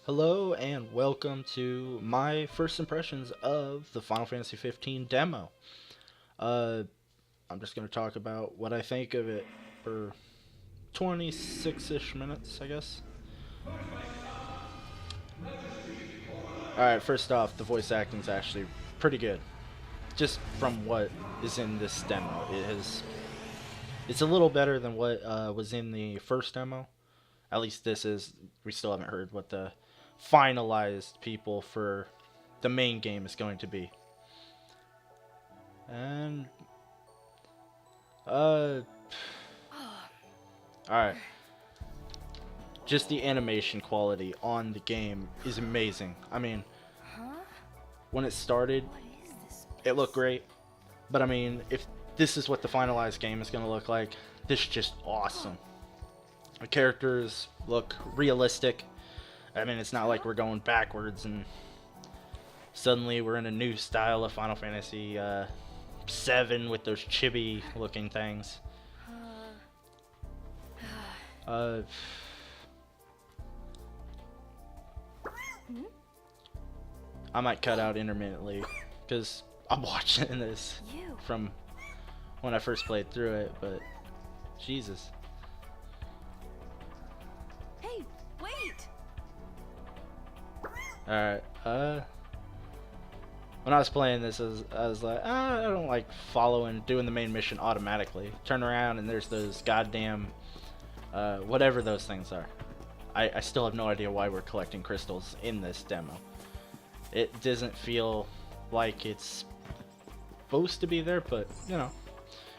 Hello and welcome to my first impressions of the Final Fantasy 15 demo. Uh, I'm just going to talk about what I think of it for 26-ish minutes, I guess. Alright, first off, the voice acting is actually pretty good. Just from what is in this demo. It's a little better than what was in the first demo. At least this is. We still haven't heard what the finalized people for the main game is going to be. And all right, just the animation quality on the game is amazing. I mean, when it started, it looked great, but I mean, if this is what the finalized game is going to look like, this is just awesome. The characters look realistic. I mean, it's not like we're going backwards and suddenly we're in a new style of Final Fantasy 7 with those chibi looking things. Uh, I might cut out intermittently because I'm watching this from when I first played through it, but Jesus. Hey, wait! Alright, when I was playing this, I was like, I don't like doing the main mission automatically. Turn around and there's those goddamn, whatever those things are. I still have no idea why we're collecting crystals in this demo. It doesn't feel like it's supposed to be there, but, you know,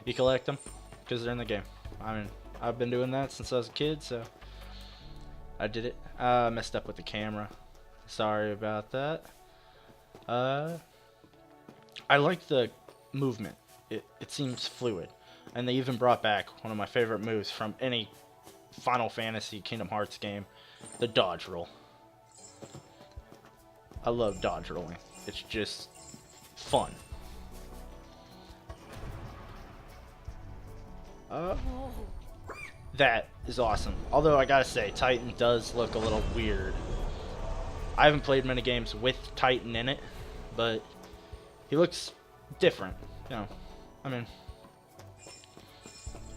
you collect them because they're in the game. I mean, I've been doing that since I was a kid, so I did it. I messed up with the camera. Sorry about that. I like the movement. It seems fluid. And they even brought back one of my favorite moves from any Final Fantasy Kingdom Hearts game, the dodge roll. I love dodge rolling. It's just fun. That is awesome. Although I gotta say, Titan does look a little weird. I haven't played many games with Titan in it, but he looks different. You know, I mean,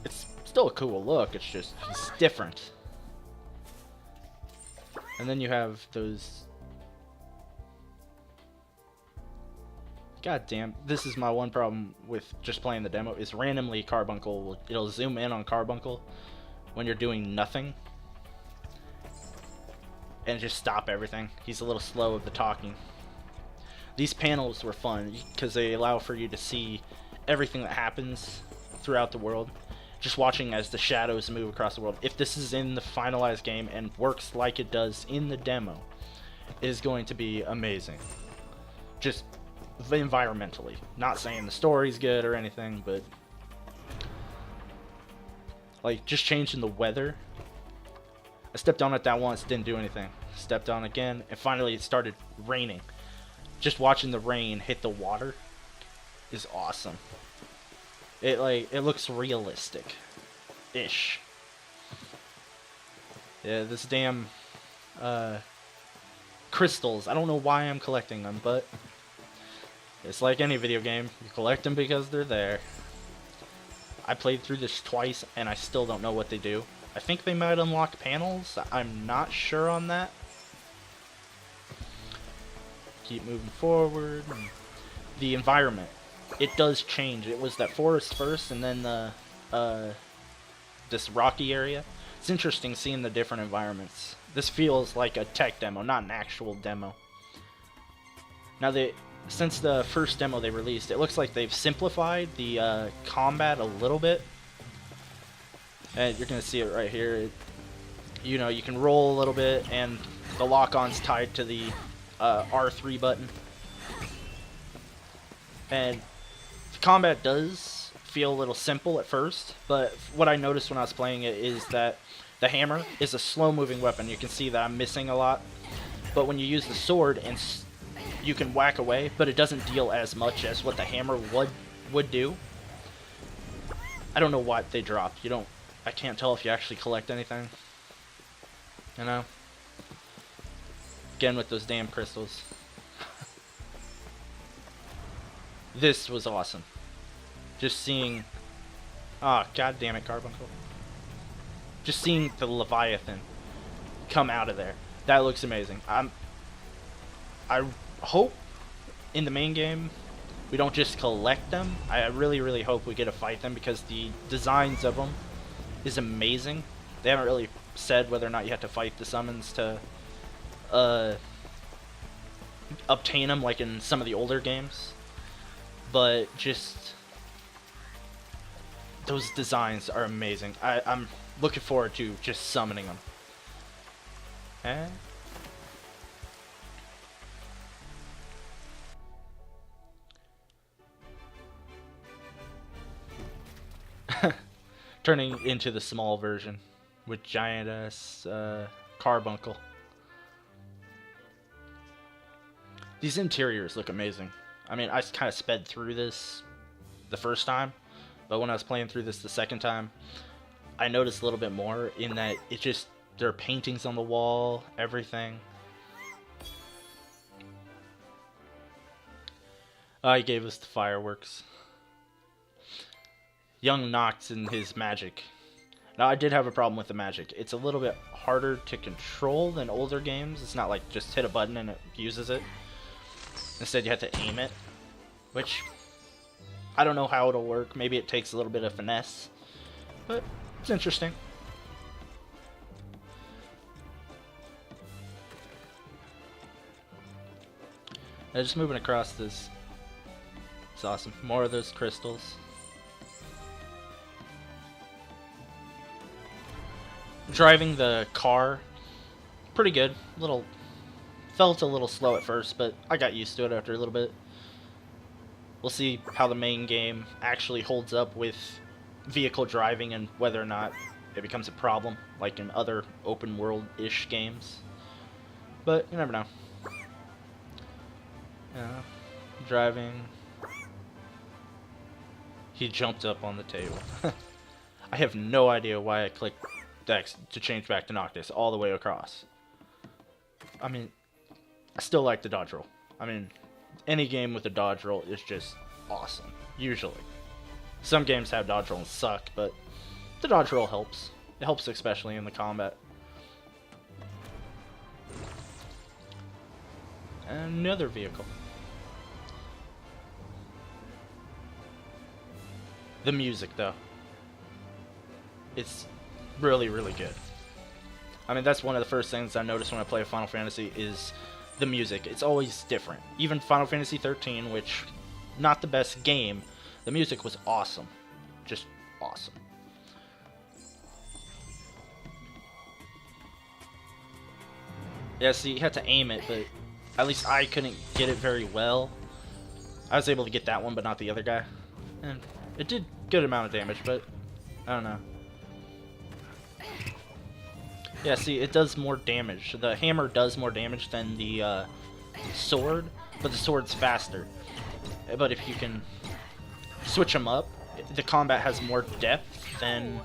it's still a cool look. It's just he's different. And then you have those. God damn, this is my one problem with just playing the demo is randomly Carbuncle it'll zoom in on Carbuncle when you're doing nothing and just stop everything. He's a little slow with the talking. These panels were fun because they allow for you to see everything that happens throughout the world. Just watching as the shadows move across the world. If this is in the finalized game and works like it does in the demo, it is going to be amazing. Just environmentally. Not saying the story's good or anything, but like just changing the weather. I stepped on it that once, didn't do anything. Stepped on again, and finally it started raining. Just watching the rain hit the water is awesome. It looks realistic ish. Yeah, this damn crystals. I don't know why I'm collecting them, but it's like any video game. You collect them because they're there. I played through this twice and I still don't know what they do. I think they might unlock panels. I'm not sure on that. Keep moving forward. The environment, it does change. It was that forest first and then the this rocky area. It's interesting seeing the different environments. This feels like a tech demo, not an actual demo. Now since the first demo they released, it looks like they've simplified the combat a little bit. And you're going to see it right here. You know, you can roll a little bit, and the lock-on's tied to the R3 button. And the combat does feel a little simple at first, but what I noticed when I was playing it is that the hammer is a slow-moving weapon. You can see that I'm missing a lot. But when you use the sword and you can whack away, but it doesn't deal as much as what the hammer would do. I don't know what they dropped. I can't tell if you actually collect anything. You know? Again with those damn crystals. This was awesome. Just seeing... Ah, god damn it, Carbuncle. Just seeing the Leviathan come out of there. That looks amazing. I hope in the main game we don't just collect them. I really, really hope we get to fight them because the designs of them is amazing. They haven't really said whether or not you have to fight the summons to obtain them like in some of the older games. But just those designs are amazing. I'm looking forward to just summoning them. Turning into the small version with giant-ass Carbuncle. These interiors look amazing. I mean, I kind of sped through this the first time, but when I was playing through this the second time, I noticed a little bit more in that it just, there are paintings on the wall, everything. He gave us the fireworks. Young Nox and his magic. Now, I did have a problem with the magic. It's a little bit harder to control than older games. It's not like just hit a button and it uses it. Instead, you have to aim it, which I don't know how it'll work. Maybe it takes a little bit of finesse, but it's interesting. Now, just moving across this. It's awesome. More of those crystals. Driving the car, pretty good. Felt a little slow at first, but I got used to it after a little bit. We'll see how the main game actually holds up with vehicle driving and whether or not it becomes a problem, like in other open world-ish games. But you never know. Driving. He jumped up on the table. I have no idea why I clicked X to change back to Noctis all the way across. I mean, I still like the dodge roll. I mean, any game with a dodge roll is just awesome, usually. Some games have dodge rolls suck, but the dodge roll helps. It helps especially in the combat. Another vehicle. The music, though. It's really, really good. I mean, that's one of the first things I notice when I play Final Fantasy is the music. It's always different. Even Final Fantasy 13, which, not the best game, the music was awesome. Just awesome. Yeah, see, you had to aim it, but at least I couldn't get it very well. I was able to get that one, but not the other guy. And it did good amount of damage, but I don't know. Yeah, see, it does more damage. The hammer does more damage than the sword, but the sword's faster. But if you can switch them up, the combat has more depth than...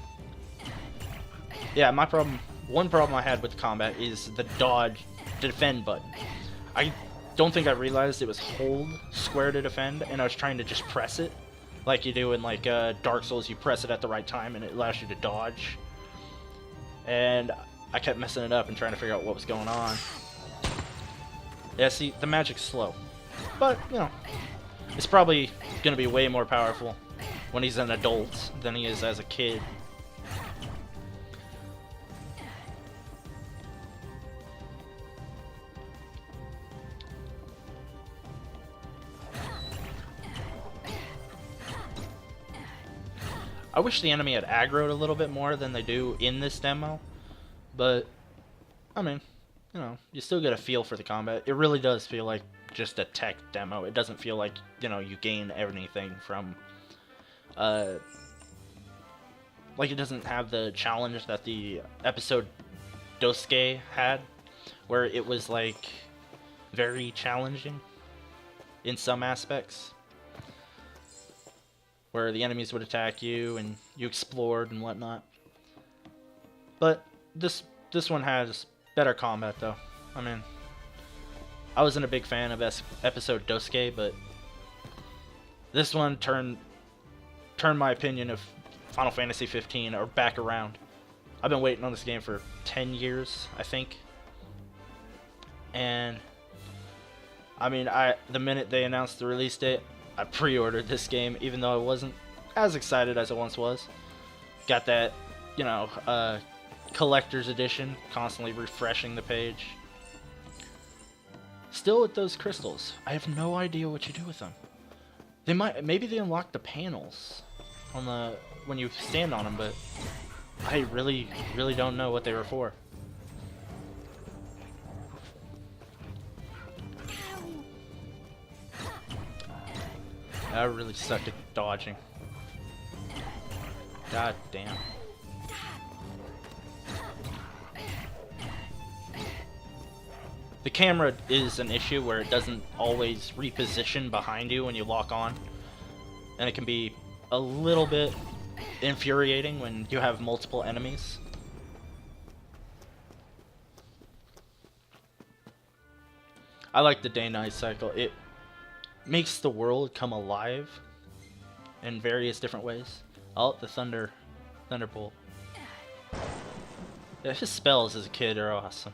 Yeah, one problem I had with the combat is the dodge, the defend button. I don't think I realized it was hold square to defend, and I was trying to just press it. Like you do in like Dark Souls, you press it at the right time and it allows you to dodge. And I kept messing it up and trying to figure out what was going on. Yeah, see, the magic's slow. But, you know, it's probably going to be way more powerful when he's an adult than he is as a kid. I wish the enemy had aggroed a little bit more than they do in this demo. But, I mean, you know, you still get a feel for the combat. It really does feel like just a tech demo. It doesn't feel like, you know, you gain anything from, like it doesn't have the challenge that the episode Dosuke had, where it was, like, very challenging in some aspects. Where the enemies would attack you and you explored and whatnot. But this one has better combat though. I mean, I wasn't a big fan of episode Dosuke, but this one turned my opinion of Final Fantasy 15 or back around. I've been waiting on this game for 10 years, I think. And I mean, the minute they announced the release date, I pre-ordered this game, even though I wasn't as excited as I once was. Got that, you know, collector's edition, constantly refreshing the page. Still with those crystals, I have no idea what you do with them. Maybe they unlock the panels on the when you stand on them, but I really don't know what they were for. I really suck at dodging. God damn. The camera is an issue where it doesn't always reposition behind you when you lock on. And it can be a little bit infuriating when you have multiple enemies. I like the day-night cycle. It makes the world come alive in various different ways. Oh, the Thunderbolt. Yeah, his spells as a kid are awesome.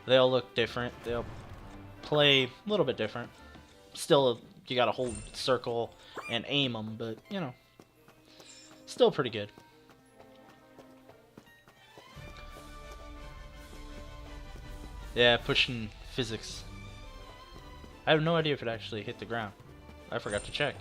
They all look different. They all play a little bit different. Still, you gotta hold circle and aim them, but, you know, still pretty good. Yeah, pushing physics. I have no idea if it actually hit the ground. I forgot to check.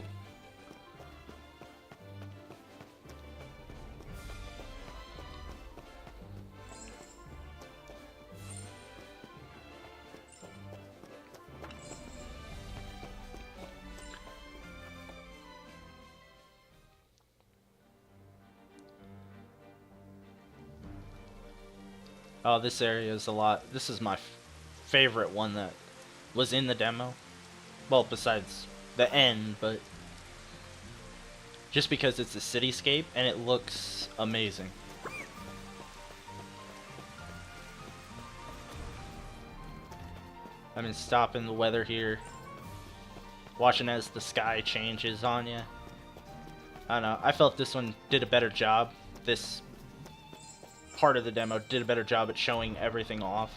Oh, this area is a lot. This is my favorite one that was in the demo. Well, besides the end, but just because it's a cityscape and it looks amazing. I mean, stopping the weather here, watching as the sky changes on you. I don't know. I felt this one did a better job. This part of the demo did a better job at showing everything off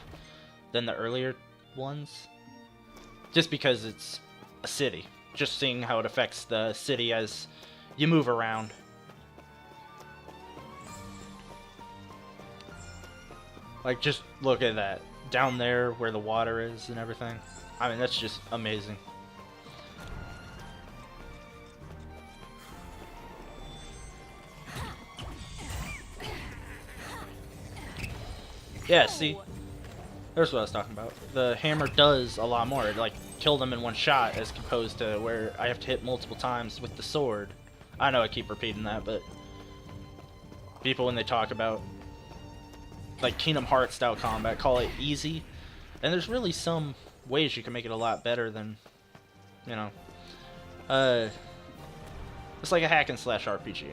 than the earlier ones. Just because it's a city. Just seeing how it affects the city as you move around. Like, just look at that. Down there where the water is and everything. I mean, that's just amazing. Yeah, see? There's what I was talking about. The hammer does a lot more. It, like, kill them in one shot as opposed to where I have to hit multiple times with the sword. I know I keep repeating that, but people, when they talk about, like, Kingdom Hearts style combat, call it easy. And there's really some ways you can make it a lot better than, you know, it's like a hack and slash RPG.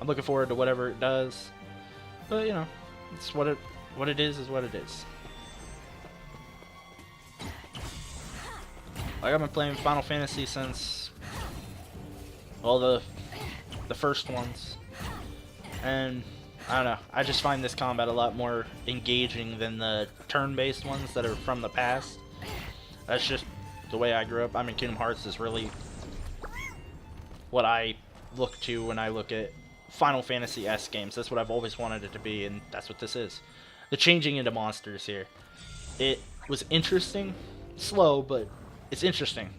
I'm looking forward to whatever it does, but, you know, it's what it is what it is. Like, I've been playing Final Fantasy since, well, the first ones, and I don't know, I just find this combat a lot more engaging than the turn-based ones that are from the past. That's just the way I grew up. I mean, Kingdom Hearts is really what I look to when I look at Final Fantasy-esque games. That's what I've always wanted it to be, and that's what this is. The changing into monsters here. It was interesting, slow, but it's interesting.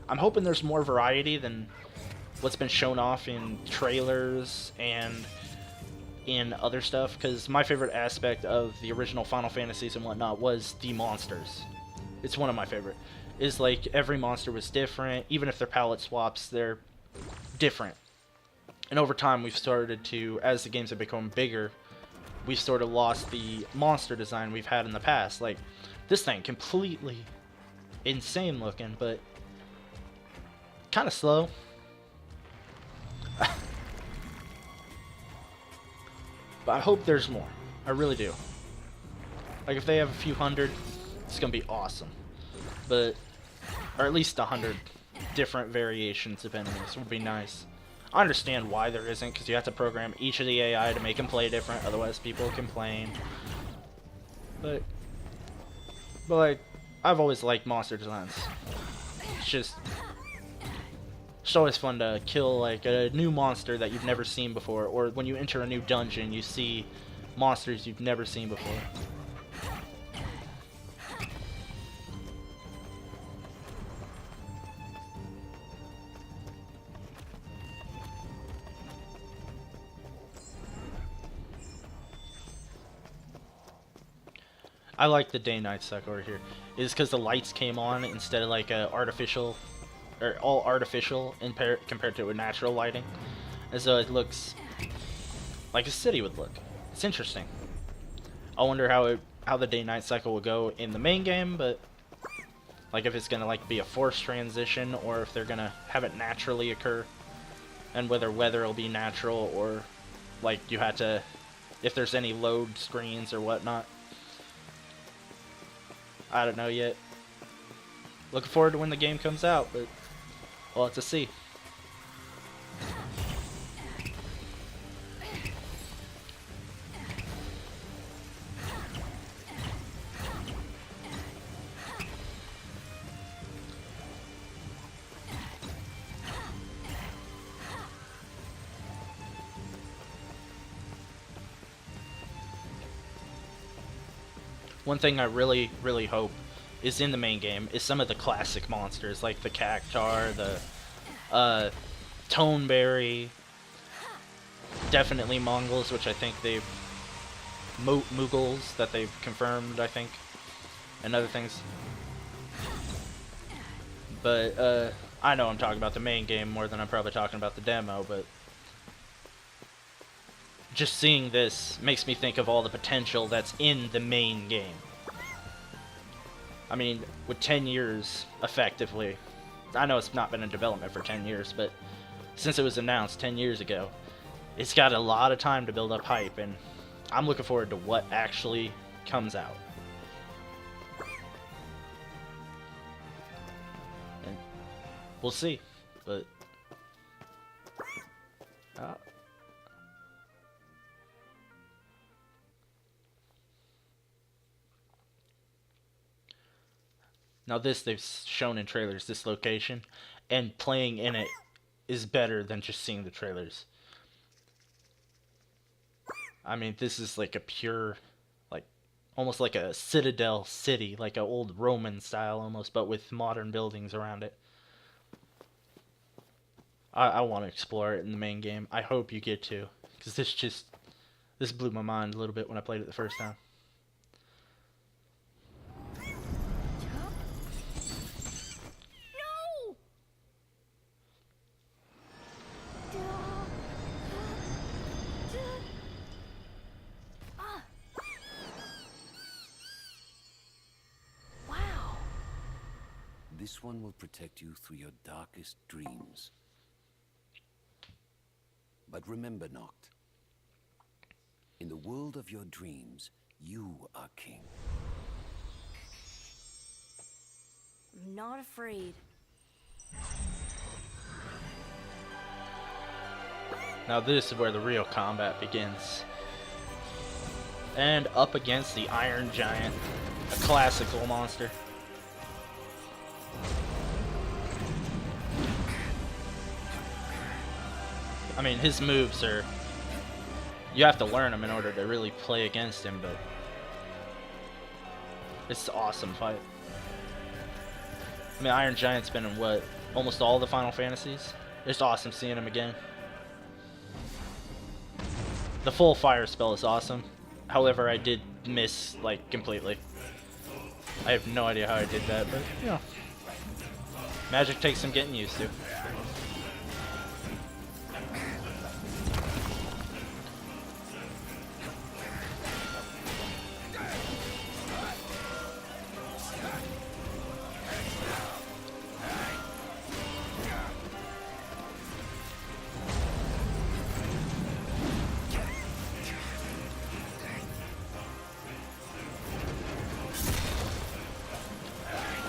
I'm hoping there's more variety than what's been shown off in trailers and in other stuff, because my favorite aspect of the original Final Fantasies and whatnot was the monsters. It's one of my favorite. Is like every monster was different, even if they're palette swaps, they're different. And over time we've started to, as the games have become bigger, we've sort of lost the monster design we've had in the past. Like, this thing, completely insane looking, but kind of slow. But I hope there's more. I really do. Like, if they have a few hundred, it's gonna be awesome. but or at least 100 different variations of enemies would be nice. I understand why there isn't, because you have to program each of the AI to make them play different, otherwise people complain. But like, I've always liked monster designs. It's just always fun to kill like a new monster that you've never seen before, or when you enter a new dungeon, you see monsters you've never seen before. I like the day-night cycle right here. Is because the lights came on instead of like a artificial, or all artificial compared to a natural lighting, and so it looks like a city would look. It's interesting. I wonder how the day-night cycle will go in the main game, but like if it's gonna like be a forced transition or if they're gonna have it naturally occur, and whether weather will be natural or like you had to, if there's any load screens or whatnot. I don't know yet. Looking forward to when the game comes out, but we'll have to see. One thing I really, really hope is in the main game is some of the classic monsters, like the Cactuar, the Toneberry, definitely Mongols, which I think they've Mughals that they've confirmed, I think, and other things. But I know I'm talking about the main game more than I'm probably talking about the demo, but just seeing this makes me think of all the potential that's in the main game. I mean, with 10 years, effectively, I know it's not been in development for 10 years, but since it was announced 10 years ago, it's got a lot of time to build up hype, and I'm looking forward to what actually comes out. And we'll see, but now this they've shown in trailers, this location, and playing in it is better than just seeing the trailers. I mean, this is like a pure, like, almost like a citadel city, like an old Roman style almost, but with modern buildings around it. I want to explore it in the main game. I hope you get to, because this blew my mind a little bit when I played it the first time. This one will protect you through your darkest dreams. But remember, Noct, in the world of your dreams, you are king. I'm not afraid. Now this is where the real combat begins. And up against the Iron Giant, a classical monster. I mean, his moves are... you have to learn them in order to really play against him, but it's an awesome fight. I mean, Iron Giant's been in, what, almost all the Final Fantasies? It's awesome seeing him again. The full fire spell is awesome. However, I did miss, like, completely. I have no idea how I did that, but, you know. Magic takes some getting used to.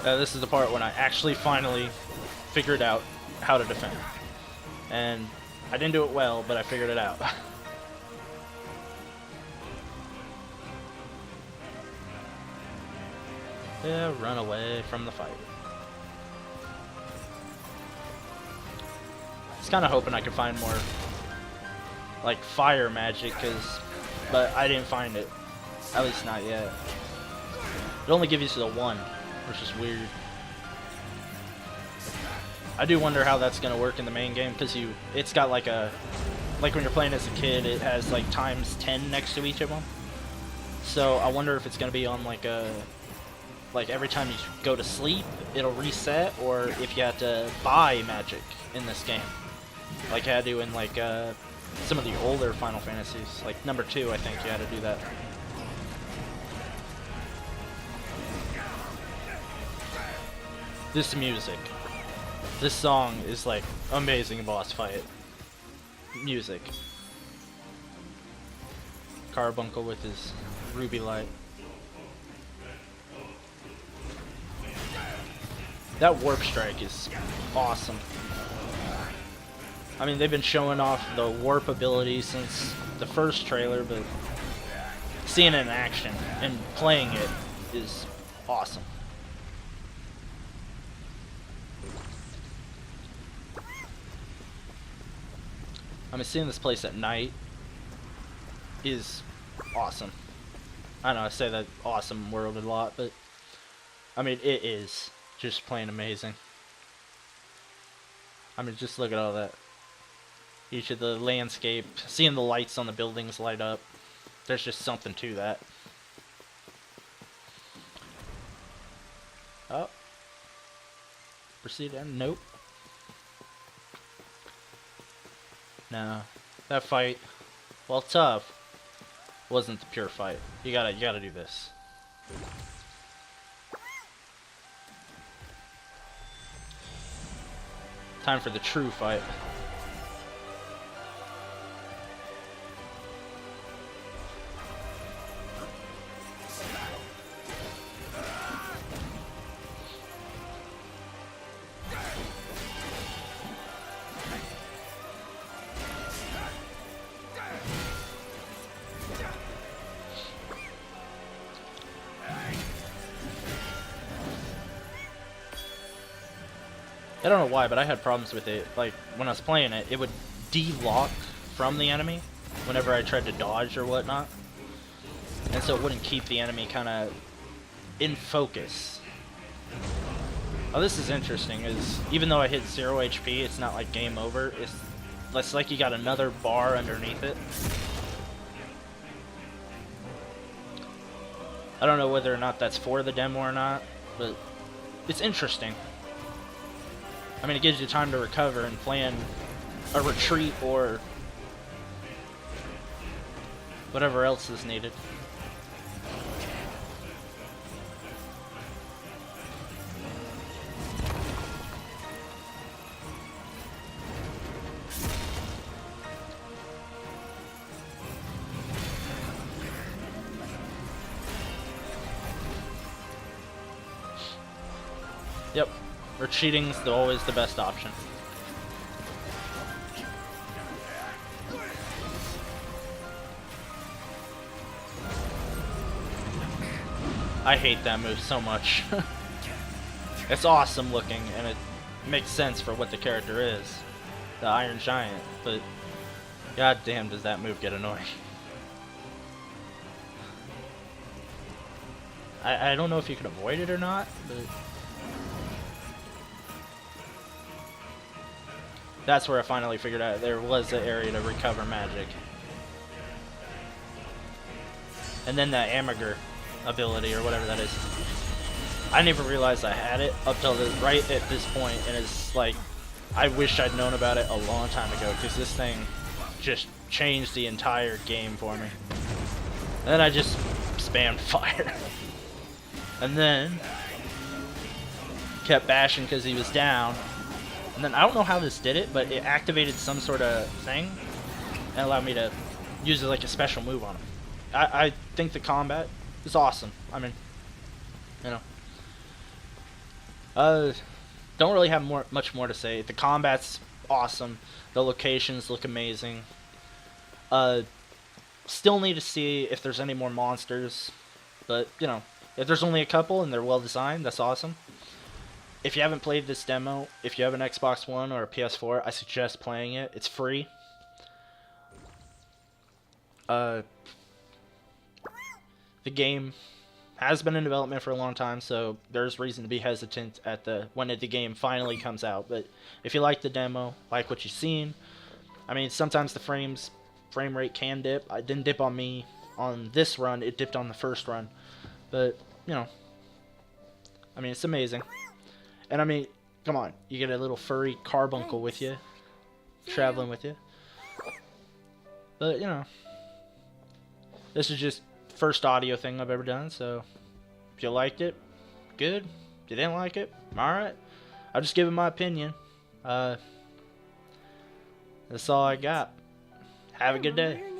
This is the part when I actually finally figured out how to defend. And I didn't do it well, but I figured it out. Yeah, run away from the fight. I was kind of hoping I could find more, like, fire magic, but I didn't find it. At least not yet. It only gives you to the one, which is weird. I do wonder how that's gonna work in the main game, because it's got like when you're playing as a kid, it has like times 10 next to each of them. So I wonder if it's gonna be on like every time you go to sleep, it'll reset, or if you have to buy magic in this game, like you had to in like some of the older Final Fantasies, like number 2, I think you had to do that. This music. This song is like amazing boss fight music. Carbuncle with his ruby light. That warp strike is awesome. I mean, they've been showing off the warp ability since the first trailer, but seeing it in action and playing it is awesome. I mean, seeing this place at night is awesome. I know I say that awesome world a lot, but I mean, it is just plain amazing. I mean, just look at all that. Each of the landscape, seeing the lights on the buildings light up. There's just something to that. Oh. Proceed and nope. No. That fight, while tough, wasn't the pure fight. You gotta do this. Time for the true fight. I don't know why, but I had problems with it. Like, when I was playing it, it would de-lock from the enemy whenever I tried to dodge or whatnot. And so it wouldn't keep the enemy kind of in focus. Oh, this is interesting, is even though I hit 0 HP, it's not like game over. It's like you got another bar underneath it. I don't know whether or not that's for the demo or not, but it's interesting. I mean, it gives you time to recover and plan a retreat or whatever else is needed. Yep. Retreating's always the best option. I hate that move so much. It's awesome looking, and it makes sense for what the character is. The Iron Giant, but god damn does that move get annoying. I don't know if you could avoid it or not, but that's where I finally figured out there was an area to recover magic. And then the Amager ability, or whatever that is. I never realized I had it up till right at this point, and it's like, I wish I'd known about it a long time ago, because this thing just changed the entire game for me. And then I just spammed fire. And then kept bashing because he was down. And then I don't know how this did it, but it activated some sort of thing and allowed me to use it like a special move on him. I think the combat is awesome. I mean, you know, Uh, don't really have much more to say. The combat's awesome. The locations look amazing. Still need to see if there's any more monsters, but you know, if there's only a couple and they're well designed, that's awesome. If you haven't played this demo, if you have an Xbox One or a PS4, I suggest playing it. It's free. The game has been in development for a long time, so there's reason to be hesitant at when the game finally comes out. But if you like the demo, like what you've seen, I mean, sometimes the frame rate can dip. It didn't dip on me on this run. It dipped on the first run. But, you know, I mean, it's amazing. And I mean, come on, you get a little furry carbuncle with you, traveling with you. But, you know, this is just first audio thing I've ever done, so if you liked it, good. If you didn't like it, alright. I'll just give it my opinion. That's all I got. Have a good day.